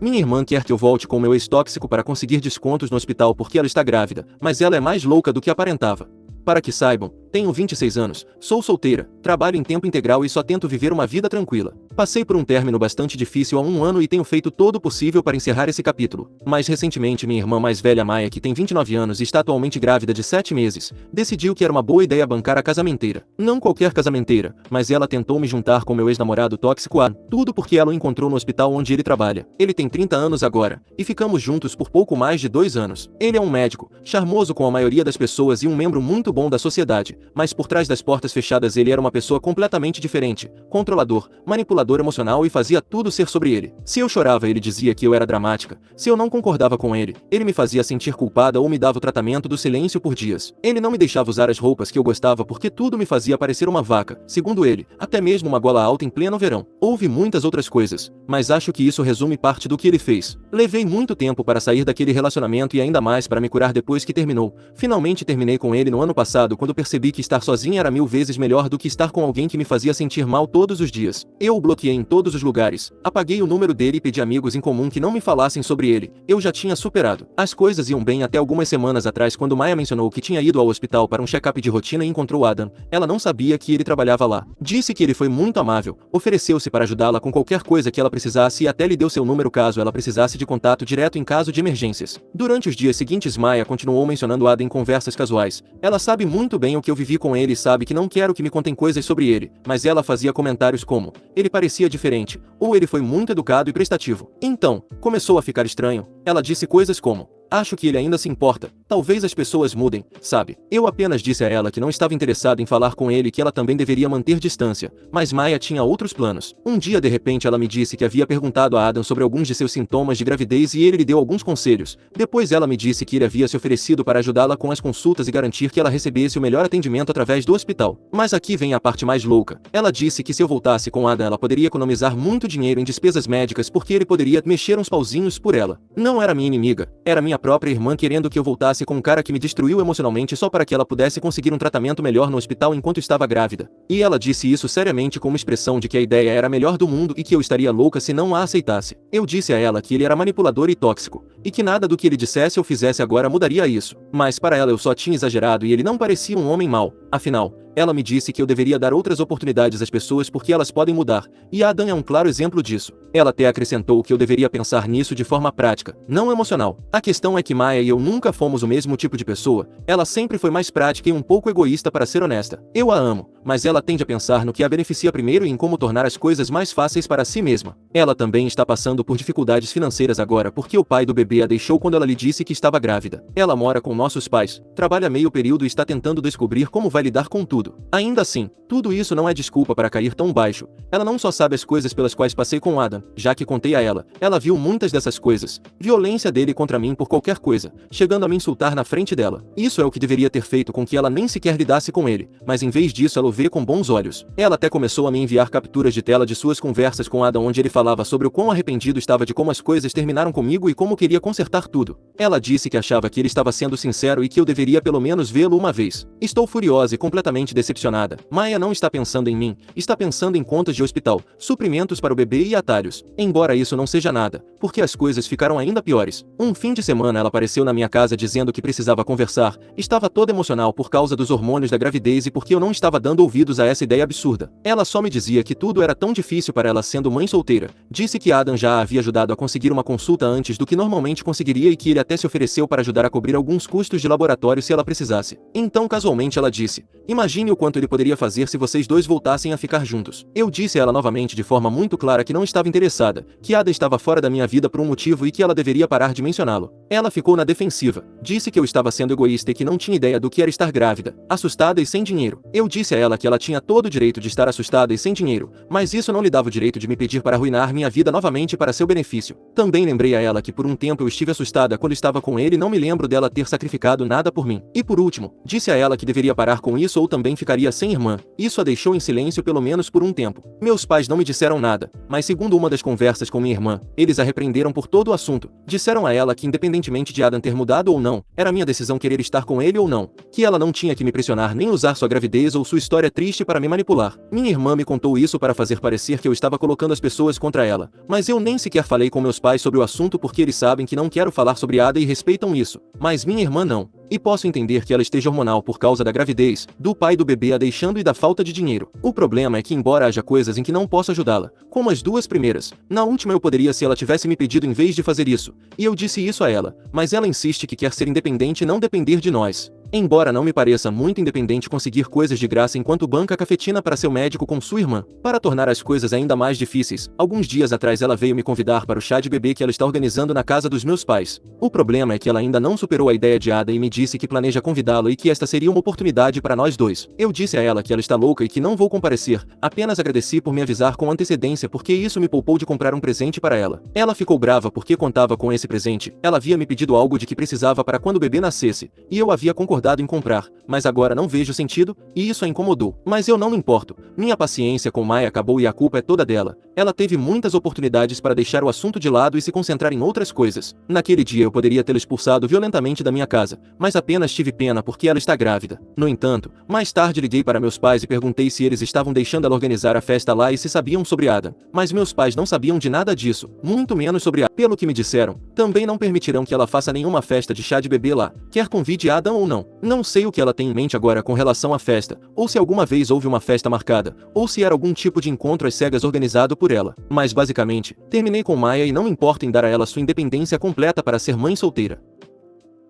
Minha irmã quer que eu volte com meu ex-tóxico para conseguir descontos no hospital porque ela está grávida, mas ela é mais louca do que aparentava. Para que saibam, tenho 26 anos, sou solteira, trabalho em tempo integral e só tento viver uma vida tranquila. Passei por um término bastante difícil há um ano e tenho feito todo o possível para encerrar esse capítulo. Mas recentemente minha irmã mais velha Maia, que tem 29 anos e está atualmente grávida de 7 meses, decidiu que era uma boa ideia bancar a casamenteira. Não qualquer casamenteira, mas ela tentou me juntar com meu ex-namorado tóxico tudo porque ela o encontrou no hospital onde ele trabalha. Ele tem 30 anos agora, e ficamos juntos por pouco mais de 2 anos. Ele é um médico, charmoso com a maioria das pessoas e um membro muito bom da sociedade, mas por trás das portas fechadas ele era uma pessoa completamente diferente, controlador, manipulador emocional e fazia tudo ser sobre ele. Se eu chorava ele dizia que eu era dramática, se eu não concordava com ele me fazia sentir culpada ou me dava o tratamento do silêncio por dias. Ele não me deixava usar as roupas que eu gostava porque tudo me fazia parecer uma vaca, segundo ele, até mesmo uma gola alta em pleno verão. Houve muitas outras coisas, mas acho que isso resume parte do que ele fez. Levei muito tempo para sair daquele relacionamento e ainda mais para me curar depois que terminou. Finalmente terminei com ele no ano passado quando percebi que estar sozinha era 1000 vezes melhor do que estar com alguém que me fazia sentir mal todos os dias. Eu o bloqueei em todos os lugares, apaguei o número dele e pedi amigos em comum que não me falassem sobre ele. Eu já tinha superado. As coisas iam bem até algumas semanas atrás quando Maia mencionou que tinha ido ao hospital para um check-up de rotina e encontrou Adam. Ela não sabia que ele trabalhava lá. Disse que ele foi muito amável, ofereceu-se para ajudá-la com qualquer coisa que ela precisasse e até lhe deu seu número caso ela precisasse de contato direto em caso de emergências. Durante os dias seguintes Maia continuou mencionando Adam em conversas casuais. Ela sabe muito bem o que eu vivi com ele e sabe que não quero que me contem coisas sobre ele, mas ela fazia comentários como: ele parecia diferente, ou ele foi muito educado e prestativo. Então, começou a ficar estranho. Ela disse coisas como: acho que ele ainda se importa. Talvez as pessoas mudem, sabe? Eu apenas disse a ela que não estava interessado em falar com ele e que ela também deveria manter distância, mas Maia tinha outros planos. Um dia de repente ela me disse que havia perguntado a Adam sobre alguns de seus sintomas de gravidez e ele lhe deu alguns conselhos. Depois ela me disse que ele havia se oferecido para ajudá-la com as consultas e garantir que ela recebesse o melhor atendimento através do hospital. Mas aqui vem a parte mais louca. Ela disse que se eu voltasse com Adam ela poderia economizar muito dinheiro em despesas médicas porque ele poderia mexer uns pauzinhos por ela. Não era minha inimiga, era minha própria irmã querendo que eu voltasse com um cara que me destruiu emocionalmente só para que ela pudesse conseguir um tratamento melhor no hospital enquanto estava grávida. E ela disse isso seriamente com uma expressão de que a ideia era a melhor do mundo e que eu estaria louca se não a aceitasse. Eu disse a ela que ele era manipulador e tóxico, e que nada do que ele dissesse ou fizesse agora mudaria isso. Mas para ela eu só tinha exagerado e ele não parecia um homem mau. Afinal, ela me disse que eu deveria dar outras oportunidades às pessoas porque elas podem mudar, e Adam é um claro exemplo disso. Ela até acrescentou que eu deveria pensar nisso de forma prática, não emocional. A questão é que Maia e eu nunca fomos o mesmo tipo de pessoa, ela sempre foi mais prática e um pouco egoísta para ser honesta. Eu a amo, mas ela tende a pensar no que a beneficia primeiro e em como tornar as coisas mais fáceis para si mesma. Ela também está passando por dificuldades financeiras agora porque o pai do bebê a deixou quando ela lhe disse que estava grávida. Ela mora com nossos pais, trabalha meio período e está tentando descobrir como vai lidar com tudo. Ainda assim, tudo isso não é desculpa para cair tão baixo. Ela não só sabe as coisas pelas quais passei com Adam, já que contei a ela, ela viu muitas dessas coisas. Violência dele contra mim por qualquer coisa, chegando a me insultar na frente dela. Isso é o que deveria ter feito com que ela nem sequer lidasse com ele, mas em vez disso ela o vê com bons olhos. Ela até começou a me enviar capturas de tela de suas conversas com Adam onde ele falava sobre o quão arrependido estava de como as coisas terminaram comigo e como queria consertar tudo. Ela disse que achava que ele estava sendo sincero e que eu deveria pelo menos vê-lo uma vez. Estou furiosa e completamente decepcionada. Maia não está pensando em mim, está pensando em contas de hospital, suprimentos para o bebê e atalhos. Embora isso não seja nada, porque as coisas ficaram ainda piores. Um fim de semana ela apareceu na minha casa dizendo que precisava conversar, estava toda emocional por causa dos hormônios da gravidez e porque eu não estava dando ouvidos a essa ideia absurda. Ela só me dizia que tudo era tão difícil para ela sendo mãe solteira. Disse que Adam já a havia ajudado a conseguir uma consulta antes do que normalmente conseguiria e que ele até se ofereceu para ajudar a cobrir alguns custos de laboratório se ela precisasse. Então casualmente ela disse: imagine o quanto ele poderia fazer se vocês dois voltassem a ficar juntos. Eu disse a ela novamente de forma muito clara que não estava interessada, que Ada estava fora da minha vida por um motivo e que ela deveria parar de mencioná-lo. Ela ficou na defensiva, disse que eu estava sendo egoísta e que não tinha ideia do que era estar grávida, assustada e sem dinheiro. Eu disse a ela que ela tinha todo o direito de estar assustada e sem dinheiro, mas isso não lhe dava o direito de me pedir para arruinar minha vida novamente para seu benefício. Também lembrei a ela que por um tempo eu estive assustada quando estava com ele e não me lembro dela ter sacrificado nada por mim. E por último, disse a ela que deveria parar com isso ou também ficaria sem irmã. Isso a deixou em silêncio pelo menos por um tempo. Meus pais não me disseram nada, mas segundo uma das conversas com minha irmã, eles a repreenderam por todo o assunto. Disseram a ela que independentemente de Adam ter mudado ou não, era minha decisão querer estar com ele ou não, que ela não tinha que me pressionar nem usar sua gravidez ou sua história história triste para me manipular. Minha irmã me contou isso para fazer parecer que eu estava colocando as pessoas contra ela, mas eu nem sequer falei com meus pais sobre o assunto porque eles sabem que não quero falar sobre Ada e respeitam isso. Mas minha irmã não. E posso entender que ela esteja hormonal por causa da gravidez, do pai do bebê a deixando e da falta de dinheiro. O problema é que embora haja coisas em que não posso ajudá-la, como as duas primeiras, na última eu poderia se ela tivesse me pedido em vez de fazer isso. E eu disse isso a ela, mas ela insiste que quer ser independente e não depender de nós. Embora não me pareça muito independente conseguir coisas de graça enquanto banca cafetina para seu médico com sua irmã, para tornar as coisas ainda mais difíceis, alguns dias atrás ela veio me convidar para o chá de bebê que ela está organizando na casa dos meus pais. O problema é que ela ainda não superou a ideia de Ada e me disse que planeja convidá-lo e que esta seria uma oportunidade para nós dois. Eu disse a ela que ela está louca e que não vou comparecer, apenas agradeci por me avisar com antecedência porque isso me poupou de comprar um presente para ela. Ela ficou brava porque contava com esse presente, ela havia me pedido algo de que precisava para quando o bebê nascesse, e eu havia concordado em comprar, mas agora não vejo sentido, e isso a incomodou. Mas eu não me importo. Minha paciência com Maia acabou e a culpa é toda dela. Ela teve muitas oportunidades para deixar o assunto de lado e se concentrar em outras coisas. Naquele dia eu poderia tê-la expulsado violentamente da minha casa, mas apenas tive pena porque ela está grávida. No entanto, mais tarde liguei para meus pais e perguntei se eles estavam deixando ela organizar a festa lá e se sabiam sobre Adam. Mas meus pais não sabiam de nada disso, muito menos sobre Adam. Pelo que me disseram, também não permitirão que ela faça nenhuma festa de chá de bebê lá, quer convide Adam ou não. Não sei o que ela tem em mente agora com relação à festa, ou se alguma vez houve uma festa marcada, ou se era algum tipo de encontro às cegas organizado por ela. Mas basicamente, terminei com Maia e não me importa em dar a ela sua independência completa para ser mãe solteira.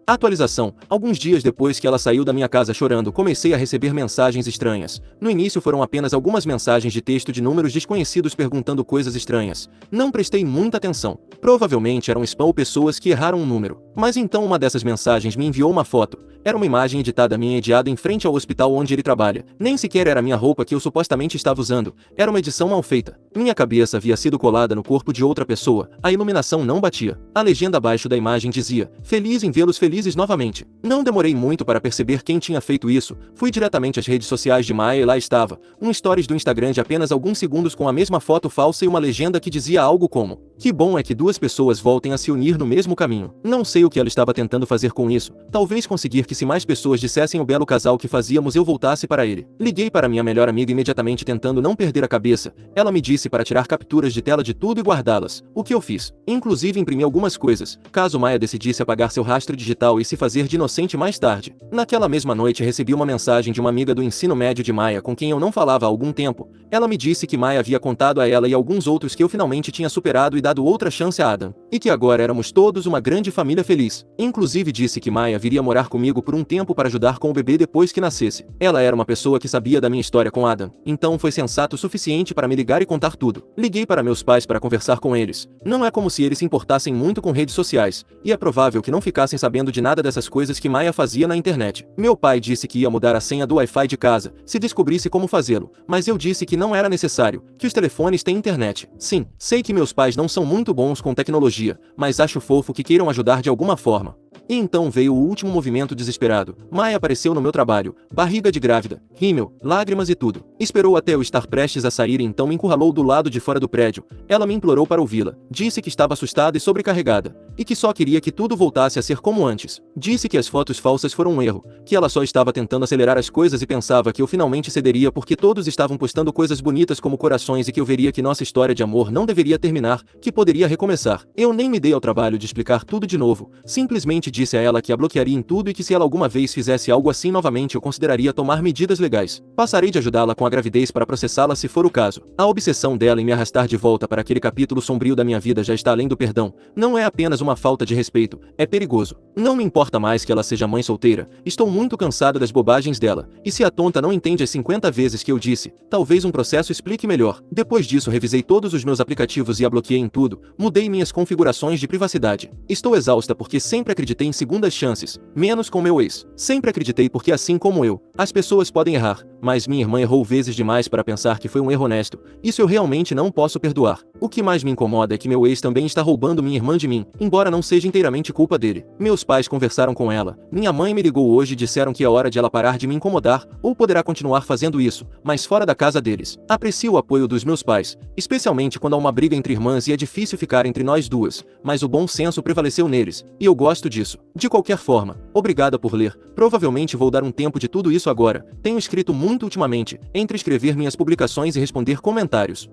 Atualização. Alguns dias depois que ela saiu da minha casa chorando, comecei a receber mensagens estranhas. No início foram apenas algumas mensagens de texto de números desconhecidos perguntando coisas estranhas. Não prestei muita atenção. Provavelmente eram spam ou pessoas que erraram um número. Mas então uma dessas mensagens me enviou uma foto. Era uma imagem editada minha ediada em frente ao hospital onde ele trabalha. Nem sequer era a minha roupa que eu supostamente estava usando. Era uma edição mal feita. Minha cabeça havia sido colada no corpo de outra pessoa. A iluminação não batia. A legenda abaixo da imagem dizia: "Feliz em vê-los felizes novamente." Não demorei muito para perceber quem tinha feito isso. Fui diretamente às redes sociais de Maia e lá estava. Um stories do Instagram de apenas alguns segundos com a mesma foto falsa e uma legenda que dizia algo como: "Que bom é que duas pessoas voltem a se unir no mesmo caminho." Não sei o que ela estava tentando fazer com isso. Talvez conseguir que se mais pessoas dissessem o belo casal que fazíamos eu voltasse para ele. Liguei para minha melhor amiga imediatamente tentando não perder a cabeça. Ela me disse para tirar capturas de tela de tudo e guardá-las. O que eu fiz? Inclusive imprimi algumas coisas, caso Maia decidisse apagar seu rastro digital e se fazer de inocente mais tarde. Naquela mesma noite recebi uma mensagem de uma amiga do ensino médio de Maia com quem eu não falava há algum tempo. Ela me disse que Maia havia contado a ela e alguns outros que eu finalmente tinha superado e dado outra chance a Adam. E que agora éramos todos uma grande família feliz. Inclusive disse que Maia viria morar comigo por um tempo para ajudar com o bebê depois que nascesse. Ela era uma pessoa que sabia da minha história com Adam, então foi sensato o suficiente para me ligar e contar tudo. Liguei para meus pais para conversar com eles. Não é como se eles se importassem muito com redes sociais, e é provável que não ficassem sabendo de nada dessas coisas que Maia fazia na internet. Meu pai disse que ia mudar a senha do Wi-Fi de casa, se descobrisse como fazê-lo, mas eu disse que não era necessário, que os telefones têm internet. Sim, sei que meus pais não são muito bons com tecnologia, mas acho fofo que queiram ajudar de alguma forma. E então veio o último movimento desesperado. Maia apareceu no meu trabalho, barriga de grávida, rímel, lágrimas e tudo. Esperou até eu estar prestes a sair e então me encurralou do lado de fora do prédio. Ela me implorou para ouvi-la. Disse que estava assustada e sobrecarregada, e que só queria que tudo voltasse a ser como antes. Disse que as fotos falsas foram um erro, que ela só estava tentando acelerar as coisas e pensava que eu finalmente cederia porque todos estavam postando coisas bonitas como corações e que eu veria que nossa história de amor não deveria terminar, que poderia recomeçar. Eu nem me dei ao trabalho de explicar tudo de novo, simplesmente disse a ela que a bloquearia em tudo e que se ela alguma vez fizesse algo assim novamente eu consideraria tomar medidas legais. Passarei de ajudá-la com a gravidez para processá-la se for o caso. A obsessão dela em me arrastar de volta para aquele capítulo sombrio da minha vida já está além do perdão. Não é apenas uma falta de respeito, é perigoso. Não me importa mais que ela seja mãe solteira, estou muito cansado das bobagens dela. E se a tonta não entende as 50 vezes que eu disse, talvez um processo explique melhor. Depois disso revisei todos os meus aplicativos e a bloqueei em tudo, mudei minhas configurações de privacidade. Estou exausta porque sempre acreditei em segundas chances, menos com meu ex. Sempre acreditei porque assim como eu, as pessoas podem errar, mas minha irmã errou vezes demais para pensar que foi um erro honesto. Isso eu realmente não posso perdoar. O que mais me incomoda é que meu ex também está roubando minha irmã de mim, embora não seja inteiramente culpa dele. Meus pais conversaram com ela, minha mãe me ligou hoje e disseram que é hora de ela parar de me incomodar, ou poderá continuar fazendo isso, mas fora da casa deles. Aprecio o apoio dos meus pais, especialmente quando há uma briga entre irmãs e é difícil ficar entre nós duas, mas o bom senso prevaleceu neles, e eu gosto disso. De qualquer forma, obrigada por ler. Provavelmente vou dar um tempo de tudo isso agora. Tenho escrito muito muito ultimamente, entre escrever minhas publicações e responder comentários.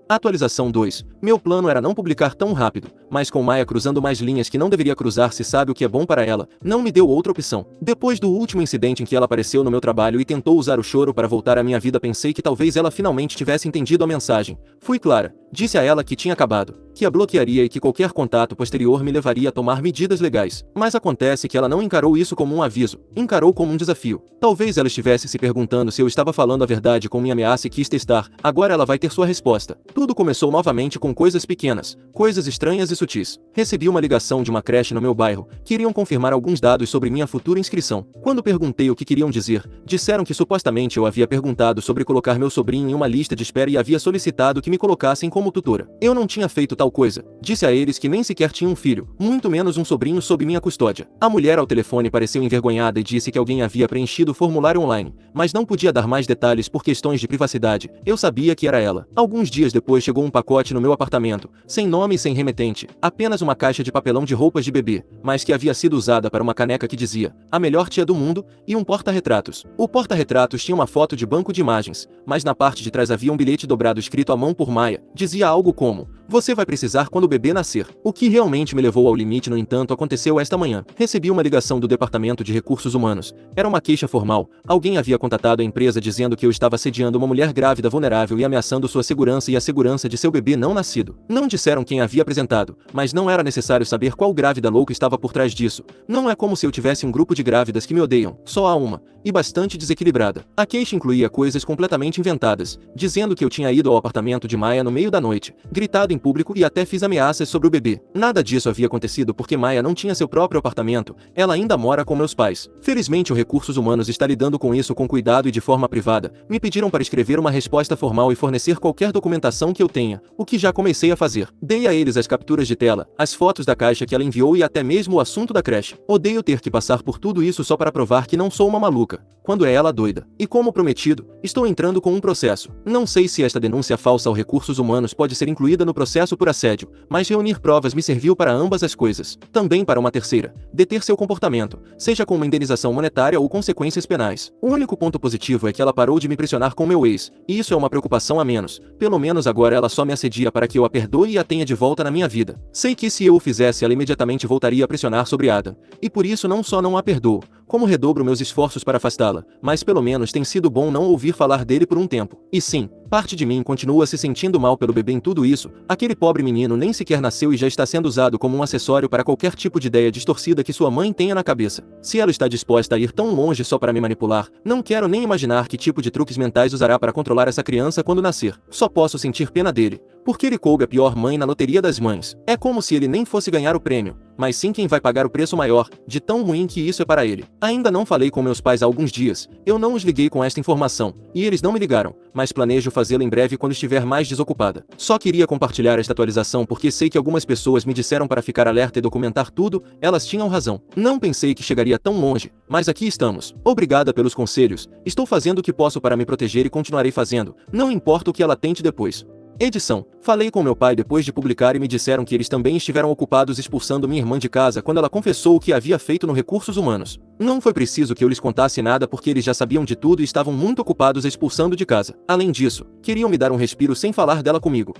Atualização 2. Meu plano era não publicar tão rápido, mas com Maia cruzando mais linhas que não deveria cruzar se sabe o que é bom para ela, não me deu outra opção. Depois do último incidente em que ela apareceu no meu trabalho e tentou usar o choro para voltar à minha vida, pensei que talvez ela finalmente tivesse entendido a mensagem. Fui clara. Disse a ela que tinha acabado, que a bloquearia e que qualquer contato posterior me levaria a tomar medidas legais. Mas acontece que ela não encarou isso como um aviso, encarou como um desafio. Talvez ela estivesse se perguntando se eu estava falando a verdade com minha ameaça e quis testar. Agora ela vai ter sua resposta. Tudo começou novamente com coisas pequenas, coisas estranhas e sutis. Recebi uma ligação de uma creche no meu bairro. Queriam confirmar alguns dados sobre minha futura inscrição. Quando perguntei o que queriam dizer, disseram que supostamente eu havia perguntado sobre colocar meu sobrinho em uma lista de espera e havia solicitado que me colocassem como tutora. Eu não tinha feito tal coisa. Disse a eles que nem sequer tinha um filho, muito menos um sobrinho sob minha custódia. A mulher ao telefone pareceu envergonhada e disse que alguém havia preenchido o formulário online, mas não podia dar mais detalhes por questões de privacidade. Eu sabia que era ela. Alguns dias depois chegou um pacote no meu apartamento, sem nome e sem remetente, apenas uma caixa de papelão de roupas de bebê, mas que havia sido usada para uma caneca que dizia, a melhor tia do mundo, e um porta-retratos. O porta-retratos tinha uma foto de banco de imagens, mas na parte de trás havia um bilhete dobrado escrito à mão por Maia, dizia algo como, você vai precisar quando o bebê nascer. O que realmente me levou ao limite, no entanto, aconteceu esta manhã. Recebi uma ligação do Departamento de Recursos Humanos. Era uma queixa formal. Alguém havia contatado a empresa dizendo que eu estava assediando uma mulher grávida vulnerável e ameaçando sua segurança e a segurança de seu bebê não nascido. Não disseram quem havia apresentado, mas não era necessário saber qual grávida louca estava por trás disso. Não é como se eu tivesse um grupo de grávidas que me odeiam. Só há uma, e bastante desequilibrada. A queixa incluía coisas completamente inventadas, dizendo que eu tinha ido ao apartamento de Maia no meio da noite, gritado em público e até fiz ameaças sobre o bebê. Nada disso havia acontecido porque Maia não tinha seu próprio apartamento, ela ainda mora com meus pais. Felizmente o Recursos Humanos está lidando com isso com cuidado e de forma privada. Me pediram para escrever uma resposta formal e fornecer qualquer documentação que eu tenha, o que já comecei a fazer. Dei a eles as capturas de tela, as fotos da caixa que ela enviou e até mesmo o assunto da creche. Odeio ter que passar por tudo isso só para provar que não sou uma maluca, quando é ela doida. E como prometido, estou entrando com um processo. Não sei se esta denúncia falsa ao Recursos Humanos pode ser incluída no processo por assédio, mas reunir provas me serviu para ambas as coisas. Também para uma terceira, deter seu comportamento, seja com uma indenização monetária ou consequências penais. O único ponto positivo é que ela parou de me pressionar com meu ex, e isso é uma preocupação a menos. Pelo menos agora ela só me assedia para que eu a perdoe e a tenha de volta na minha vida. Sei que se eu o fizesse ela imediatamente voltaria a pressionar sobre Adam, e por isso não só não a perdoo, como redobro meus esforços para afastá-la, mas pelo menos tem sido bom não ouvir falar dele por um tempo. E sim, parte de mim continua se sentindo mal pelo bebê em tudo isso. Aquele pobre menino nem sequer nasceu e já está sendo usado como um acessório para qualquer tipo de ideia distorcida que sua mãe tenha na cabeça. Se ela está disposta a ir tão longe só para me manipular, não quero nem imaginar que tipo de truques mentais usará para controlar essa criança quando nascer. Só posso sentir pena dele, porque ele coube a pior mãe na loteria das mães. É como se ele nem fosse ganhar o prêmio, mas sim quem vai pagar o preço maior, de tão ruim que isso é para ele. Ainda não falei com meus pais há alguns dias, eu não os liguei com esta informação, e eles não me ligaram, mas planejo fazê-lo em breve quando estiver mais desocupada. Só queria compartilhar esta atualização porque sei que algumas pessoas me disseram para ficar alerta e documentar tudo, elas tinham razão. Não pensei que chegaria tão longe, mas aqui estamos. Obrigada pelos conselhos, estou fazendo o que posso para me proteger e continuarei fazendo, não importa o que ela tente depois. Edição. Falei com meu pai depois de publicar e me disseram que eles também estiveram ocupados expulsando minha irmã de casa quando ela confessou o que havia feito no Recursos Humanos. Não foi preciso que eu lhes contasse nada porque eles já sabiam de tudo e estavam muito ocupados expulsando de casa. Além disso, queriam me dar um respiro sem falar dela comigo.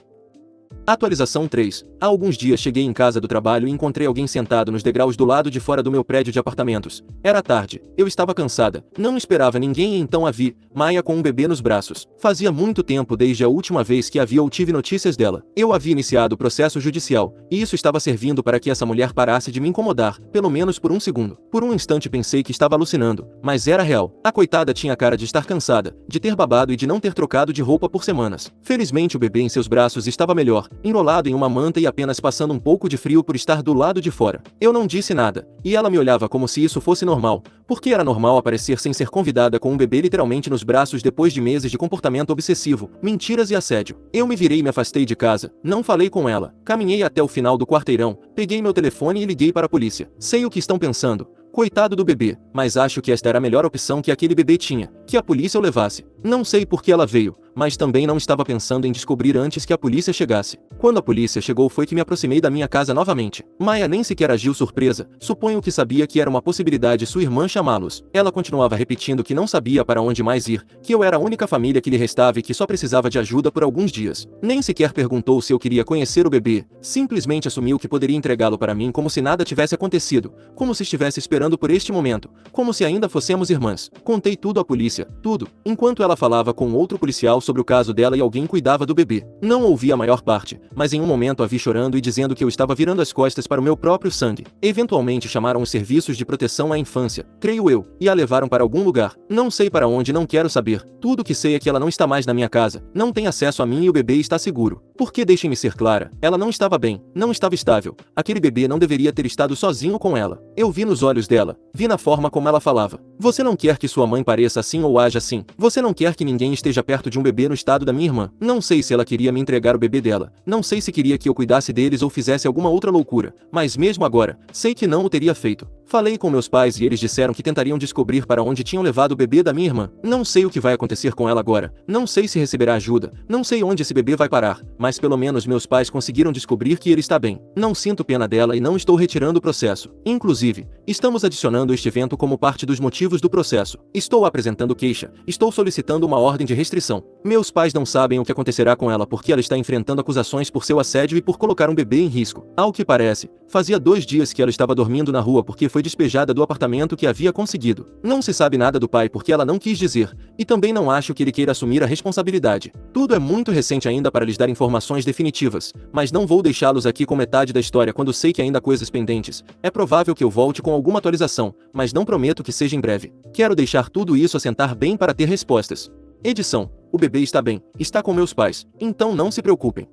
Atualização 3. Há alguns dias cheguei em casa do trabalho e encontrei alguém sentado nos degraus do lado de fora do meu prédio de apartamentos. Era tarde, eu estava cansada, não esperava ninguém e então a vi, Maia com um bebê nos braços. Fazia muito tempo desde a última vez que a vi ou tive notícias dela. Eu havia iniciado o processo judicial, e isso estava servindo para que essa mulher parasse de me incomodar, pelo menos por um segundo. Por um instante pensei que estava alucinando, mas era real. A coitada tinha cara de estar cansada, de ter babado e de não ter trocado de roupa por semanas. Felizmente o bebê em seus braços estava melhor, enrolado em uma manta e apenas passando um pouco de frio por estar do lado de fora. Eu não disse nada, e ela me olhava como se isso fosse normal, porque era normal aparecer sem ser convidada com um bebê literalmente nos braços depois de meses de comportamento obsessivo, mentiras e assédio. Eu me virei e me afastei de casa, não falei com ela, caminhei até o final do quarteirão, peguei meu telefone e liguei para a polícia. Sei o que estão pensando. Coitado do bebê, mas acho que esta era a melhor opção que aquele bebê tinha, que a polícia o levasse. Não sei por que ela veio, mas também não estava pensando em descobrir antes que a polícia chegasse. Quando a polícia chegou foi que me aproximei da minha casa novamente. Maia nem sequer agiu surpresa, suponho que sabia que era uma possibilidade sua irmã chamá-los. Ela continuava repetindo que não sabia para onde mais ir, que eu era a única família que lhe restava e que só precisava de ajuda por alguns dias. Nem sequer perguntou se eu queria conhecer o bebê, simplesmente assumiu que poderia entregá-lo para mim como se nada tivesse acontecido, como se estivesse esperando por este momento, como se ainda fossemos irmãs. Contei tudo à polícia, tudo, enquanto ela falava com outro policial sobre o caso dela e alguém cuidava do bebê. Não ouvi a maior parte, mas em um momento a vi chorando e dizendo que eu estava virando as costas para o meu próprio sangue. Eventualmente chamaram os serviços de proteção à infância, creio eu, e a levaram para algum lugar. Não sei para onde, não quero saber. Tudo que sei é que ela não está mais na minha casa, não tem acesso a mim e o bebê está seguro. Porque deixem-me ser clara, ela não estava bem, não estava estável. Aquele bebê não deveria ter estado sozinho com ela. Eu vi nos olhos dela, vi na forma como ela falava. Você não quer que sua mãe pareça assim ou haja assim. Você não quer que ninguém esteja perto de um bebê no estado da minha irmã. Não sei se ela queria me entregar o bebê dela. Não sei se queria que eu cuidasse deles ou fizesse alguma outra loucura. Mas mesmo agora, sei que não o teria feito. Falei com meus pais e eles disseram que tentariam descobrir para onde tinham levado o bebê da minha irmã. Não sei o que vai acontecer com ela agora. Não sei se receberá ajuda. Não sei onde esse bebê vai parar. Mas pelo menos meus pais conseguiram descobrir que ele está bem. Não sinto pena dela e não estou retirando o processo. Inclusive, estamos adicionando este evento como parte dos motivos do processo. Estou apresentando queixa. Estou solicitando uma ordem de restrição. Meus pais não sabem o que acontecerá com ela porque ela está enfrentando acusações por seu assédio e por colocar um bebê em risco. Ao que parece, fazia 2 dias que ela estava dormindo na rua porque foi despejada do apartamento que havia conseguido. Não se sabe nada do pai porque ela não quis dizer, e também não acho que ele queira assumir a responsabilidade. Tudo é muito recente ainda para lhes dar informações definitivas, mas não vou deixá-los aqui com metade da história quando sei que ainda há coisas pendentes. É provável que eu volte com alguma atualização, mas não prometo que seja em breve. Quero deixar tudo isso assentar bem para ter respostas. Edição: o bebê está bem, está com meus pais, então não se preocupem.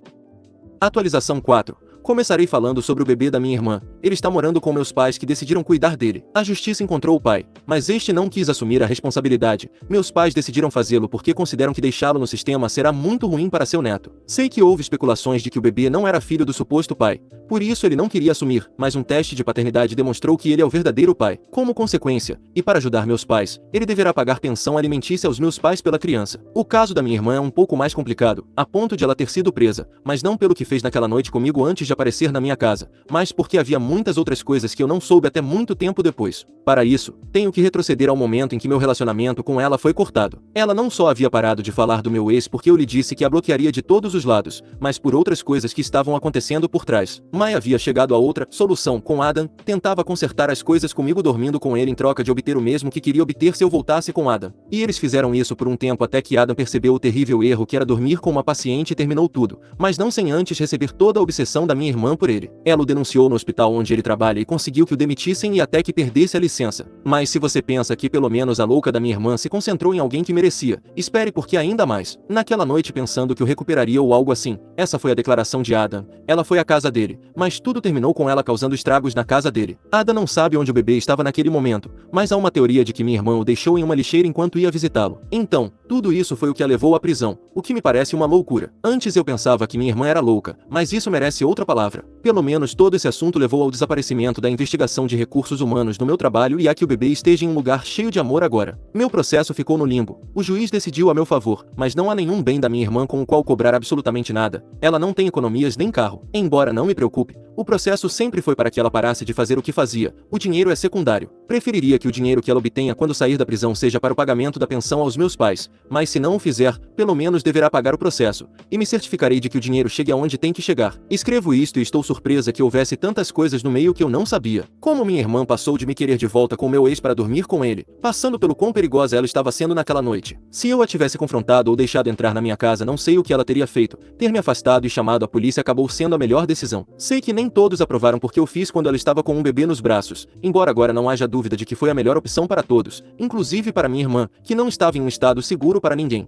Atualização 4. Começarei falando sobre o bebê da minha irmã. Ele está morando com meus pais que decidiram cuidar dele. A justiça encontrou o pai, mas este não quis assumir a responsabilidade. Meus pais decidiram fazê-lo porque consideram que deixá-lo no sistema será muito ruim para seu neto. Sei que houve especulações de que o bebê não era filho do suposto pai. Por isso ele não queria assumir, mas um teste de paternidade demonstrou que ele é o verdadeiro pai. Como consequência, e para ajudar meus pais, ele deverá pagar pensão alimentícia aos meus pais pela criança. O caso da minha irmã é um pouco mais complicado, a ponto de ela ter sido presa, mas não pelo que fez naquela noite comigo antes de aparecer na minha casa, mas porque havia muitas outras coisas que eu não soube até muito tempo depois. Para isso, tenho que retroceder ao momento em que meu relacionamento com ela foi cortado. Ela não só havia parado de falar do meu ex porque eu lhe disse que a bloquearia de todos os lados, mas por outras coisas que estavam acontecendo por trás. Mai havia chegado a outra solução com Adam, tentava consertar as coisas comigo dormindo com ele em troca de obter o mesmo que queria obter se eu voltasse com Adam. E eles fizeram isso por um tempo até que Adam percebeu o terrível erro que era dormir com uma paciente e terminou tudo, mas não sem antes receber toda a obsessão da minha irmã por ele. Ela o denunciou no hospital onde ele trabalha e conseguiu que o demitissem e até que perdesse a licença. Mas se você pensa que pelo menos a louca da minha irmã se concentrou em alguém que merecia, espere porque ainda mais. Naquela noite pensando que o recuperaria ou algo assim, essa foi a declaração de Adam. Ela foi à casa dele, mas tudo terminou com ela causando estragos na casa dele. Adam não sabe onde o bebê estava naquele momento, mas há uma teoria de que minha irmã o deixou em uma lixeira enquanto ia visitá-lo. Então, tudo isso foi o que a levou à prisão, o que me parece uma loucura. Antes eu pensava que minha irmã era louca, mas isso merece outra palavra. Pelo menos todo esse assunto levou ao desaparecimento da investigação de recursos humanos no meu trabalho e a que o bebê esteja em um lugar cheio de amor agora. Meu processo ficou no limbo. O juiz decidiu a meu favor, mas não há nenhum bem da minha irmã com o qual cobrar absolutamente nada. Ela não tem economias nem carro. Embora não me preocupe, o processo sempre foi para que ela parasse de fazer o que fazia. O dinheiro é secundário. Preferiria que o dinheiro que ela obtenha quando sair da prisão seja para o pagamento da pensão aos meus pais, mas se não o fizer, pelo menos deverá pagar o processo, e me certificarei de que o dinheiro chegue aonde tem que chegar. Escrevo isto e estou surpresa que houvesse tantas coisas no meio que eu não sabia. Como minha irmã passou de me querer de volta com meu ex para dormir com ele, passando pelo quão perigosa ela estava sendo naquela noite. Se eu a tivesse confrontado ou deixado entrar na minha casa, não sei o que ela teria feito. Ter me afastado e chamado a polícia acabou sendo a melhor decisão. Sei que nem todos aprovaram porque eu fiz quando ela estava com um bebê nos braços, embora agora não haja dúvida de que foi a melhor opção para todos, inclusive para minha irmã, que não estava em um estado seguro para ninguém.